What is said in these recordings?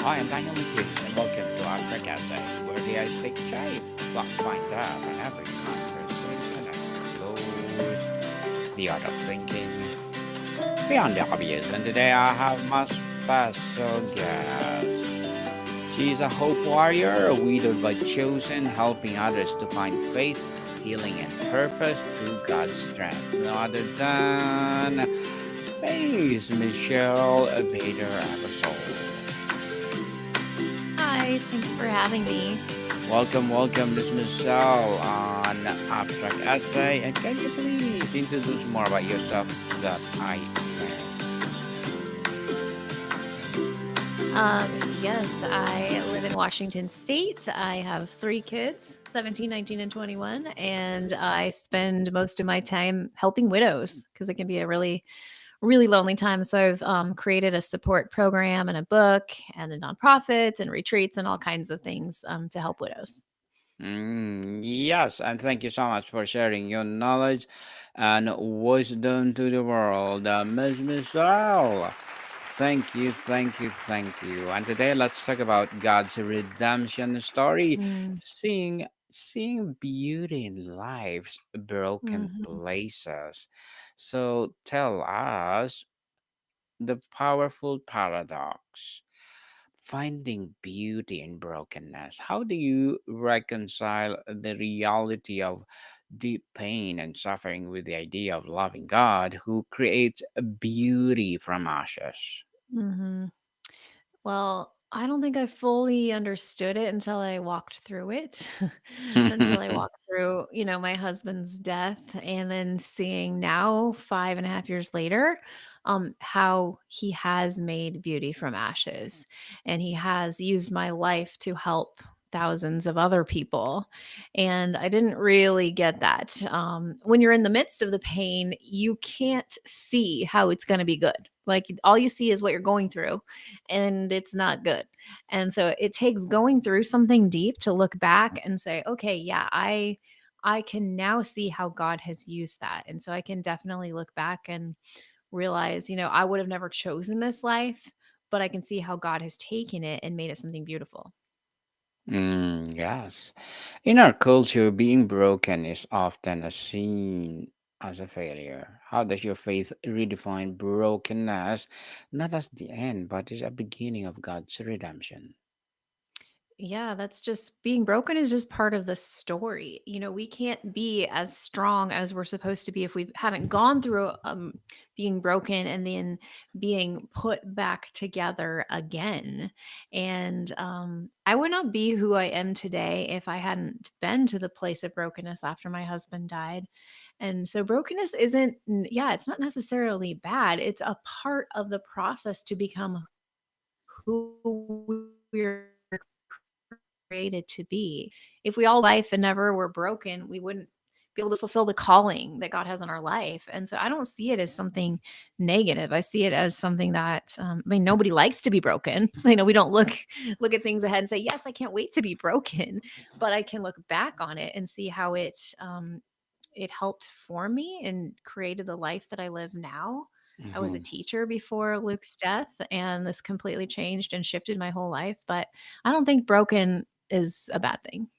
Hi, I'm Daniel Matthews, and welcome to Abstract Essay, where the eyes take shape. Let's find out and every conversation explores the art of thinking beyond the obvious. And today I have my special guest. She's a hope warrior, a widowed but chosen, helping others to find faith, healing, and purpose through God's strength. No other than Miss Michelle Bader Ebersole. Hi, thanks for having me. Welcome, Miss Michelle, on Abstract Essay. And can you please introduce more about yourself that I missed? Yes, I live in Washington State. I have three kids, 17, 19, and 21, and I spend most of my time helping widows because it can be a really lonely time. So I've created a support program and a book and a nonprofit and retreats and all kinds of things to help widows. Yes, and thank you so much for sharing your knowledge and wisdom to the world, Miss Michelle. Thank you. And today let's talk about God's redemption story, Mm, seeing beauty in life's broken mhm. places. So tell us the powerful paradox. Finding beauty in brokenness. How do you reconcile the reality of deep pain and suffering with the idea of loving God who creates beauty from ashes? Mhm. Well, I don't think I fully understood it until I walked through it, until I walked through, my husband's death and then seeing now 5.5 years later, how he has made beauty from ashes and he has used my life to help thousands of other people. And I didn't really get that. When you're in the midst of the pain, you can't see how it's going to be good. Like all you see is what you're going through and it's not good. And so it takes going through something deep to look back and say, okay, yeah, I can now see how God has used that. And so I can definitely look back and realize, I would have never chosen this life, but I can see how God has taken it and made it something beautiful. Yes. In our culture, being broken is often seen as a failure. How does your faith redefine brokenness, not as the end, but as a beginning of God's redemption? Yeah, that's just being broken is just part of the story. We can't be as strong as we're supposed to be if we haven't gone through being broken and then being put back together again. And I would not be who I am today if I hadn't been to the place of brokenness after my husband died. And so brokenness yeah, it's not necessarily bad. It's a part of the process to become who we're created to be. If we all life and never were broken, we wouldn't be able to fulfill the calling that God has in our life. And so I don't see it as something negative. I see it as something that I mean, nobody likes to be broken. We don't look at things ahead and say, "Yes, I can't wait to be broken," but I can look back on it and see how it helped form me and created the life that I live now. I was a Mhm. teacher before Luke's death, and this completely changed and shifted my whole life. But I don't think broken is a bad thing.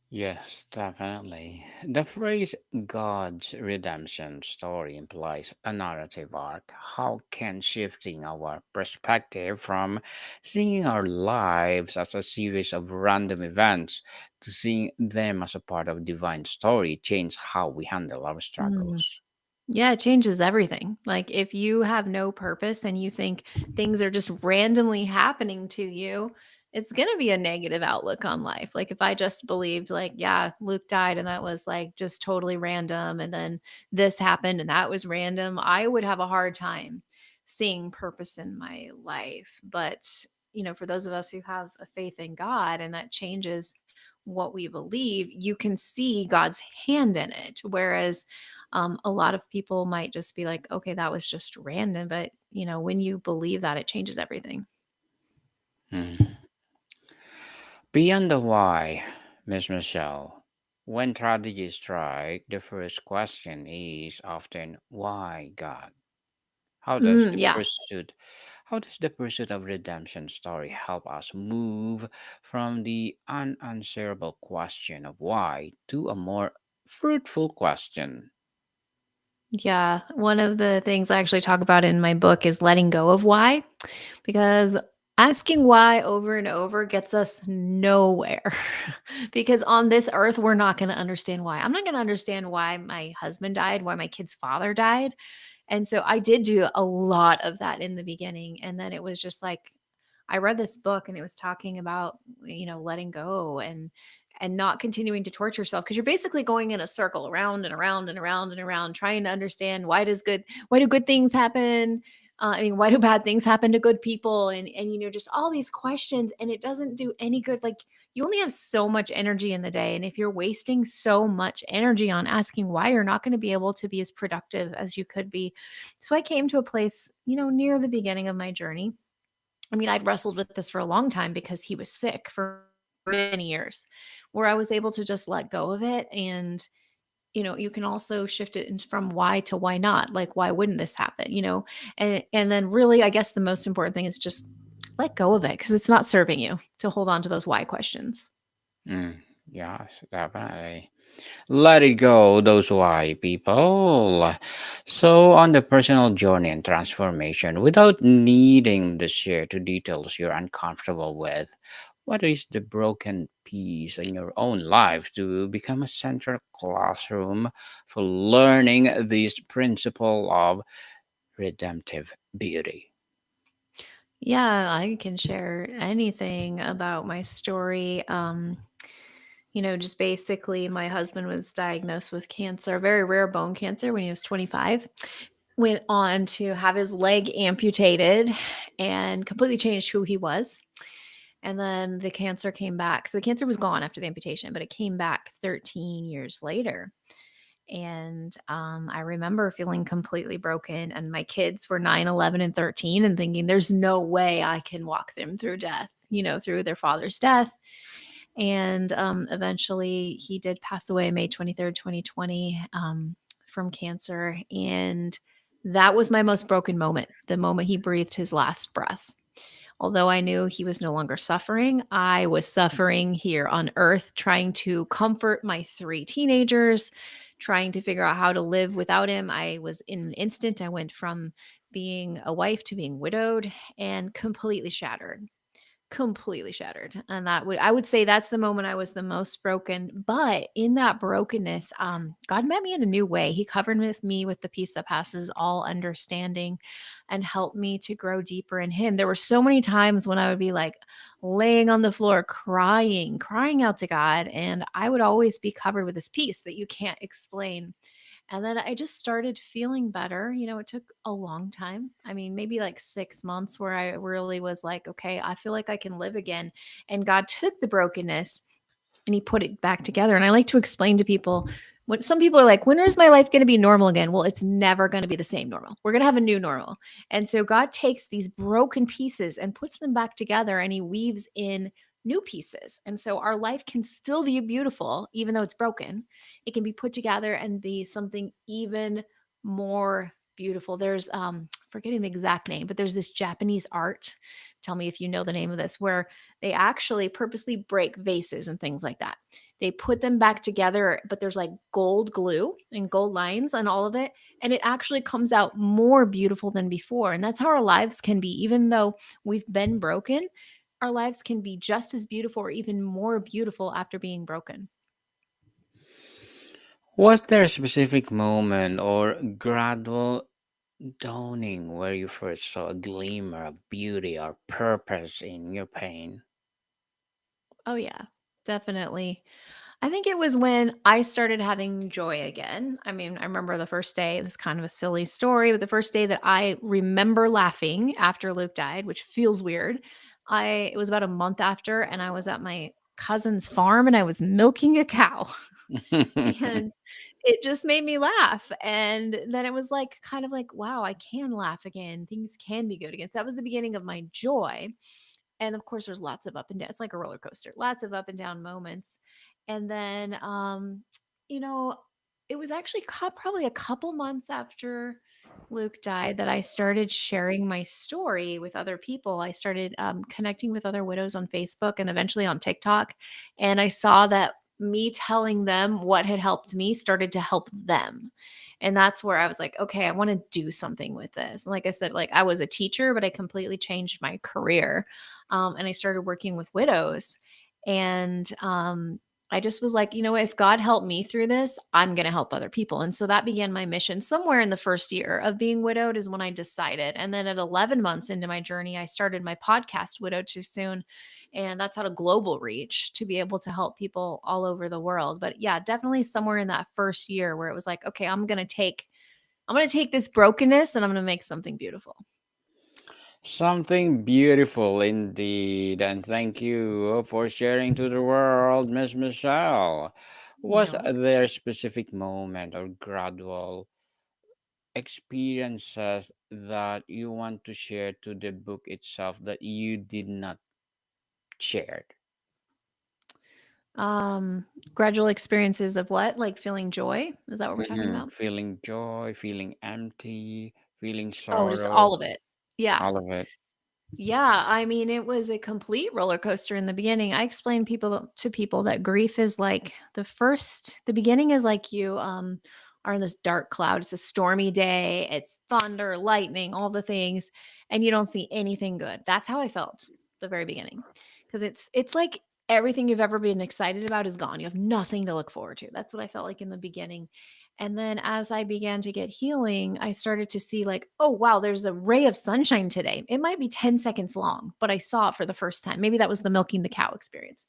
Yes, definitely. The phrase God's redemption story implies a narrative arc. How can shifting our perspective from seeing our lives as a series of random events to seeing them as a part of divine story change how we handle our Mm. struggles? Yeah, it changes everything. Like if you have no purpose and you think things are just randomly happening to you, it's going to be a negative outlook on life. Like if I just believed like, yeah, Luke died and that was like just totally random and then this happened and that was random, I would have a hard time seeing purpose in my life. But, for those of us who have a faith in God and that changes what we believe, you can see God's hand in it. Whereas a lot of people might just be like, okay, that was just random. But, when you believe that, it changes everything. Hmm. Beyond the why, Miss Michelle, when tragedies strike, the first question is often why God? How does the Yeah. pursuit How does the pursuit of redemption story help us move from the unanswerable question of why to a more fruitful question? Yeah, one of the things I actually talk about in my book is letting go of why, because asking why over and over gets us nowhere. Because on this earth, we're not going to understand why. I'm not going to understand why my husband died, why my kid's father died. And so I did do a lot of that in the beginning. And then it was just like, I read this book and it was talking about, letting go and not continuing to torture yourself because you're basically going in a circle around and around and around and around trying to understand why do good things happen? Why do bad things happen to good people? And just all these questions, and it doesn't do any good. Like you only have so much energy in the day, and if you're wasting so much energy on asking why, you're not going to be able to be as productive as you could be. So I came to a place, near the beginning of my journey. I'd wrestled with this for a long time because he was sick for many years, where I was able to just let go of it. And, you can also shift it from why to why not. Like, why wouldn't this happen? And then really, I guess the most important thing is just let go of it because it's not serving you to hold on to those why questions. Mm, yes, definitely. Let it go, those why people. So, on the personal journey and transformation, without needing to share to details you're uncomfortable with, what is the broken piece in your own life to become a central classroom for learning this principle of redemptive beauty? Yeah, I can share anything about my story. Just basically, my husband was diagnosed with cancer, very rare bone cancer when he was 25. Went on to have his leg amputated and completely changed who he was. And then the cancer came back. So the cancer was gone after the amputation, but it came back 13 years later. And I remember feeling completely broken. And my kids were 9, 11, and 13, and thinking, there's no way I can walk them through death, through their father's death. And eventually he did pass away May 23rd, 2020, from cancer. And that was my most broken moment, the moment he breathed his last breath. Although I knew he was no longer suffering, I was suffering here on earth, trying to comfort my three teenagers, trying to figure out how to live without him. I was in an instant, I went from being a wife to being widowed and completely shattered. And I would say that's the moment I was the most broken. But in that brokenness, God met me in a new way. He covered with me with the peace that passes all understanding and helped me to grow deeper in him. There were so many times when I would be like laying on the floor crying out to God, and I would always be covered with this peace that you can't explain. And then I just started feeling better. It took a long time. Maybe like 6 months where I really was like, okay, I feel like I can live again. And God took the brokenness and he put it back together. And I like to explain to people when some people are like, when is my life going to be normal again? Well, it's never going to be the same normal. We're going to have a new normal. And so God takes these broken pieces and puts them back together and he weaves in new pieces. And so our life can still be beautiful, even though it's broken. It can be put together and be something even more beautiful. There's forgetting the exact name, but there's this Japanese art. Tell me if you know the name of this, where they actually purposely break vases and things like that. They put them back together, but there's like gold glue and gold lines on all of it. And it actually comes out more beautiful than before. And that's how our lives can be. Even though we've been broken, our lives can be just as beautiful or even more beautiful after being broken. Was there a specific moment or gradual dawning where you first saw a glimmer of beauty or purpose in your pain? Oh, yeah, definitely. I think it was when I started having joy again. I remember the first day, it's kind of a silly story, but the first day that I remember laughing after Luke died, which feels weird. It was about a month after, and I was at my cousin's farm and I was milking a cow. And it just made me laugh. And then it was like, kind of like, wow, I can laugh again. Things can be good again. So that was the beginning of my joy. And of course, there's lots of up and down. It's like a roller coaster, lots of up and down moments. And then, you know, it was actually probably a couple months after. Luke died that I started sharing my story with other people. I started connecting with other widows on Facebook and eventually on TikTok. And I saw that me telling them what had helped me started to help them. And that's where I was like, okay, I want to do something with this. And like I said, like I was a teacher, but I completely changed my career. And I started working with widows. And I just was like, you know, if God helped me through this, I'm going to help other people. And so that began my mission somewhere in the first year of being widowed is when I decided. And then at 11 months into my journey, I started my podcast, Widowed Too Soon. And that's had a global reach to be able to help people all over the world. But yeah, definitely somewhere in that first year where it was like, okay, I'm going to take this brokenness and I'm going to make something beautiful. Something beautiful indeed, and thank you for sharing to the world, Miss Michelle. Was You're welcome. there a specific moment or gradual experiences that you want to share to the book itself that you did not share? Um, Gradual experiences of what? Like feeling joy? Is that what we're talking about? Feeling joy, feeling empty, feeling Oh, just sorrow, all of it. Yeah. all of it. Yeah, I mean, it was a complete roller coaster in the beginning. I explain people that grief is like the beginning is like you are in this dark cloud. It's a stormy day, it's thunder, lightning, all the things, and you don't see anything good. That's how I felt the very beginning. Because it's like everything you've ever been excited about is gone. You have nothing to look forward to. That's what I felt like in the beginning. And then as I began to get healing, I started to see, like, oh, wow, there's a ray of sunshine today. It might be 10 seconds long, but I saw it for the first time. Maybe that was the milking the cow experience.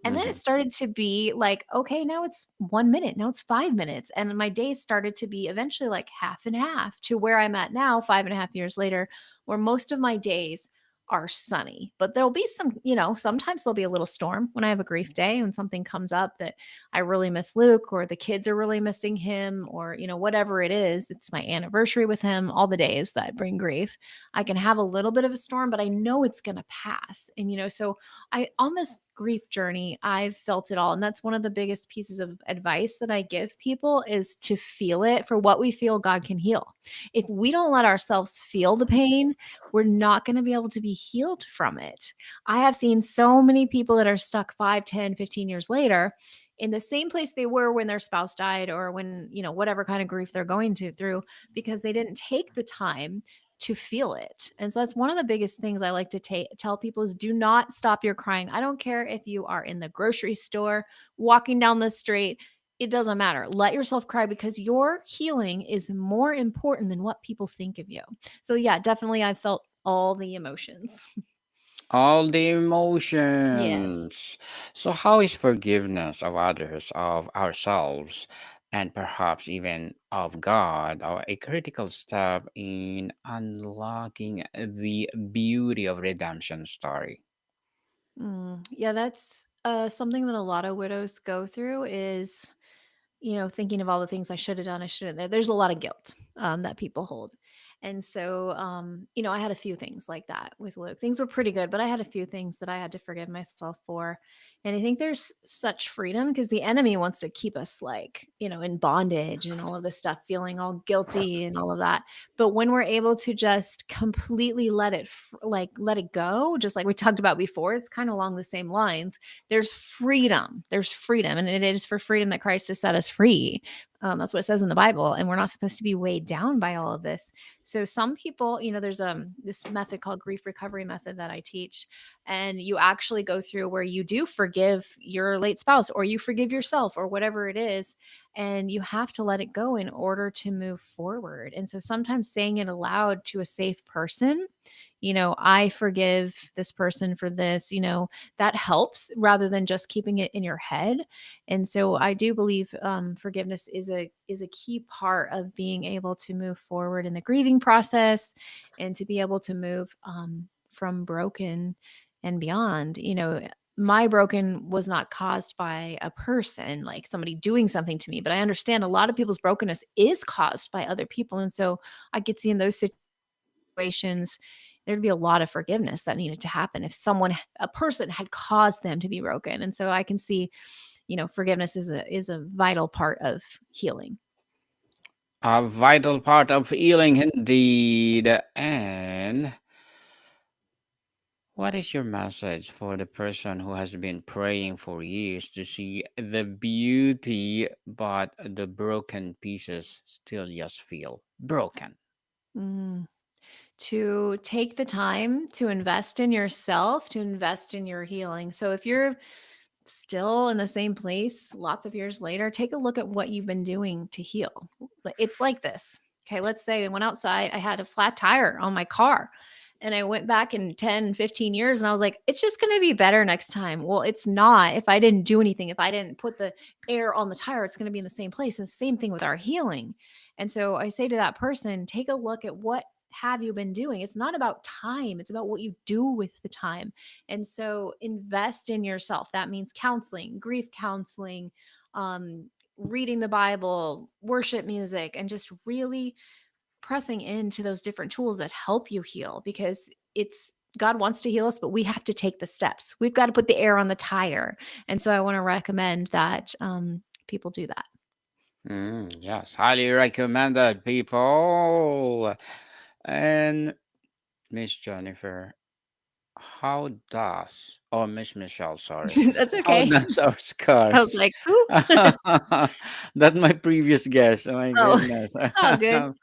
And then it Mhm. started to be like, okay, now it's 1 minute, now it's 5 minutes. And my days started to be eventually like half and half to where I'm at now, 5.5 years later, where most of my days are sunny. But there'll be some, sometimes there'll be a little storm when I have a grief day when something comes up that I really miss Luke, or the kids are really missing him, or, whatever it is. It's my anniversary with him, all the days that bring grief. I can have a little bit of a storm, but I know it's going to pass. And, so on this grief journey, I've felt it all. And that's one of the biggest pieces of advice that I give people is to feel it. For what we feel, God can heal. If we don't let ourselves feel the pain, we're not going to be able to be healed from it. I have seen so many people that are stuck 5, 10, 15 years later in the same place they were when their spouse died, or when, whatever kind of grief they're going to through, because they didn't take the time to feel it. And so that's one of the biggest things I like to tell people is do not stop your crying. I don't care if you are in the grocery store, walking down the street, it doesn't matter. Let yourself cry, because your healing is more important than what people think of you. So yeah, definitely I felt all the emotions. All the Yes. emotions. So, how is forgiveness of others, of ourselves, and perhaps even of God, a critical step in unlocking the beauty of redemption story? Yeah, that's something that a lot of widows go through is, thinking of all the things I should have done, I shouldn't have. There's a lot of guilt that people hold. And so, I had a few things like that with Luke. Things were pretty good, but I had a few things that I had to forgive myself for. And I think there's such freedom because the enemy wants to keep us like, in bondage and all of this stuff, feeling all guilty and all of that. But when we're able to just completely let it go, just like we talked about before, it's kind of along the same lines. There's freedom. There's freedom. And it is for freedom that Christ has set us free. That's what it says in the Bible. And we're not supposed to be weighed down by all of this. So some people, there's this method called grief recovery method that I teach. And you actually go through where you do forgive your late spouse, or you forgive yourself, or whatever it is. And you have to let it go in order to move forward. And so sometimes saying it aloud to a safe person, I forgive this person for this, that helps rather than just keeping it in your head. And so I do believe forgiveness is a key part of being able to move forward in the grieving process, and to be able to move from broken and beyond. My broken was not caused by a person, like somebody doing something to me, but I understand a lot of people's brokenness is caused by other people. And so I could see in those situations, there'd be a lot of forgiveness that needed to happen if a person had caused them to be broken. And so I can see, forgiveness is a vital part of healing. A vital part of healing indeed. And what is your message for the person who has been praying for years to see the beauty, but the broken pieces still just feel broken? Mm. To take the time to invest in yourself, to invest in your healing. So if you're still in the same place lots of years later, take a look at what you've been doing to heal. It's like this. Okay, let's say I went outside, I had a flat tire on my car. And I went back in 10, 15 years and I was like, it's just going to be better next time. Well, it's not if I didn't do anything. If I didn't put the air on the tire, it's going to be in the same place. And same thing with our healing. And so I say to that person, take a look at what have you been doing? It's not about time, it's about what you do with the time. And so invest in yourself. That means counseling, grief counseling, reading the Bible, worship music, and just really pressing into those different tools that help you heal because it's God wants to heal us, but we have to take the steps. We've got to put the air on the tire. And so I want to recommend that people do that. Yes, highly recommended, people. And Miss Jennifer, how does, oh, Miss Michelle, sorry, That's how okay. does our I was scars, like, who? that my previous guest, oh my Oh, goodness. it's all good.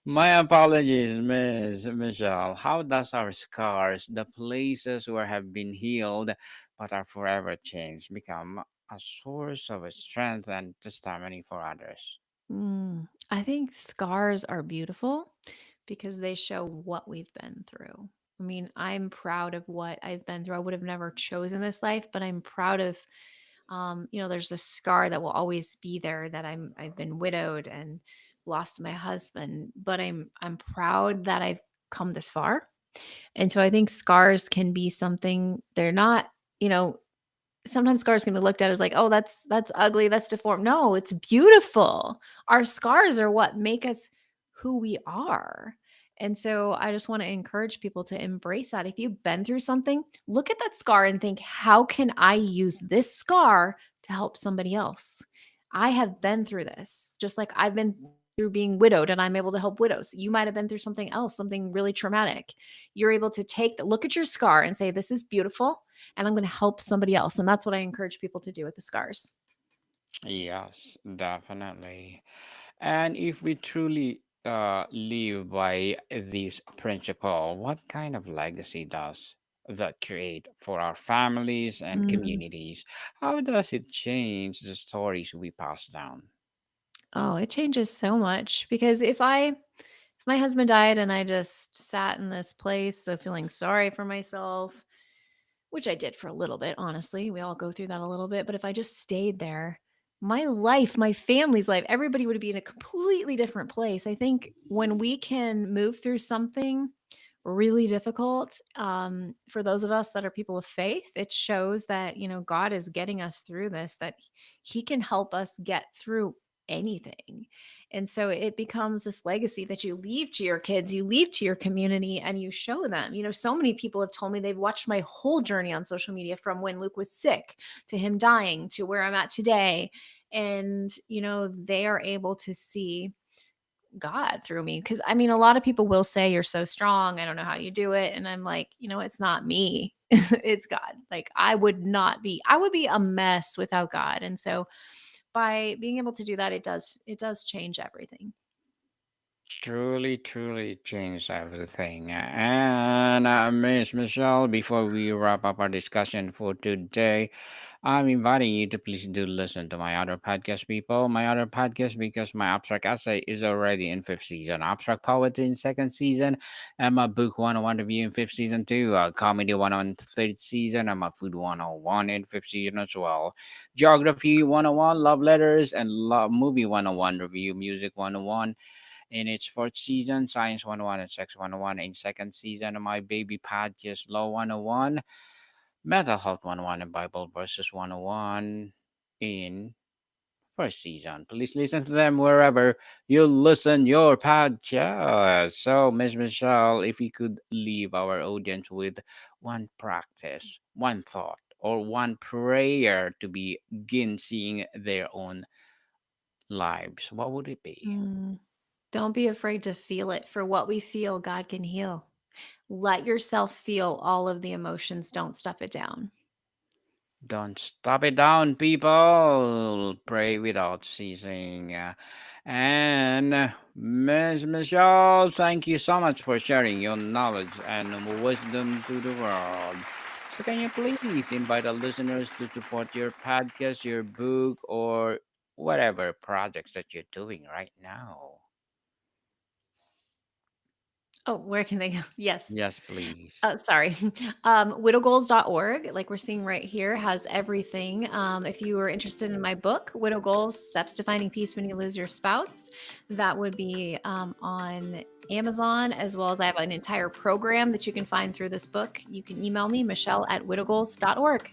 My apologies, Miss Michelle. How does our scars, the places where have been healed but are forever changed, become a source of strength and testimony for others? I think scars are beautiful because they show what we've been through. I mean, I'm proud of what I've been through. I would have never chosen this life, but I'm proud of there's this scar that will always be there that I've been widowed and lost my husband, but I'm proud that I've come this far. And so I think scars can be something they're not, you know, sometimes scars can be looked at as like, "Oh, that's ugly, that's deformed." No, it's beautiful. Our scars are what make us who we are. And so I just want to encourage people to embrace that. If you've been through something, look at that scar and think, "How can I use this scar to help somebody else?" I have been through this, just like I've been through being widowed and I'm able to help widows. You might have been through something else, something really traumatic. You're able to take the look at your scar and say, "This is beautiful and I'm going to help somebody else." And that's what I encourage people to do with the scars. Yes, definitely. And if we truly live by this principle, what kind of legacy does that create for our families and Mm. communities? How does it change the stories we pass down? Oh, it changes so much because if my husband died and I just sat in this place of feeling sorry for myself, which I did for a little bit, honestly. We all go through that a little bit. But if I just stayed there, my life, my family's life, everybody would be in a completely different place. I think when we can move through something really difficult, for those of us that are people of faith, it shows that, God is getting us through this, that He can help us get through anything. And so it becomes this legacy that you leave to your kids, you leave to your community, and you show them. So many people have told me they've watched my whole journey on social media from when Luke was sick to him dying to where I'm at today. And, they are able to see God through me. Cause I mean, a lot of people will say, "You're so strong. I don't know how you do it." And I'm like, it's not me, it's God. Like, I would be a mess without God. And so by being able to do that, it does change everything. Truly, truly changed everything. And Miss Michelle, before we wrap up our discussion for today, I'm inviting you to please do listen to my other podcast, people. My other podcast, because my abstract essay is already in fifth season, abstract poetry in second season, and my book 101 review in fifth season too, comedy 101 in third season, and my food 101 in fifth season as well. Geography 101, love letters, and love movie 101 review, music 101 in its fourth season, Science 101 and Sex 101 in second season of my baby podcast, Law 101, Mental Health 101, and Bible Verses 101 in first season. Please listen to them wherever you listen your podcast. So, Miss Michelle, if you could leave our audience with one practice, one thought, or one prayer to begin seeing their own lives, what would it be? Don't be afraid to feel it. For what we feel, God can heal. Let yourself feel all of the emotions. Don't stuff it down. Don't stop it down, people. Pray without ceasing. And Miss Michelle, thank you so much for sharing your knowledge and wisdom to the world. So, can you please invite our listeners to support your podcast, your book, or whatever projects that you're doing right now? Oh, where can they go? Yes. Yes, please. Sorry. Widowgoals.org, like we're seeing right here, has everything. If you are interested in my book, Widow Goals Steps to Finding Peace When You Lose Your Spouse, that would be on Amazon, as well as I have an entire program that you can find through this book. You can email me, Michelle at widowgoals.org.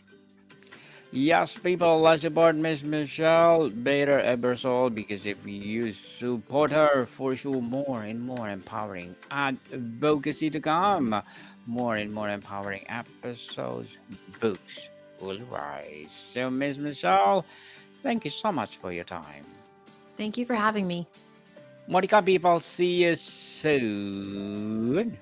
Yes, people, let's support Miss Michelle Bader Ebersole because if you support her, for sure, more and more empowering advocacy to come, more and more empowering episodes, books will rise. So, Miss Michelle, thank you so much for your time. Thank you for having me. Monica, people, see you soon.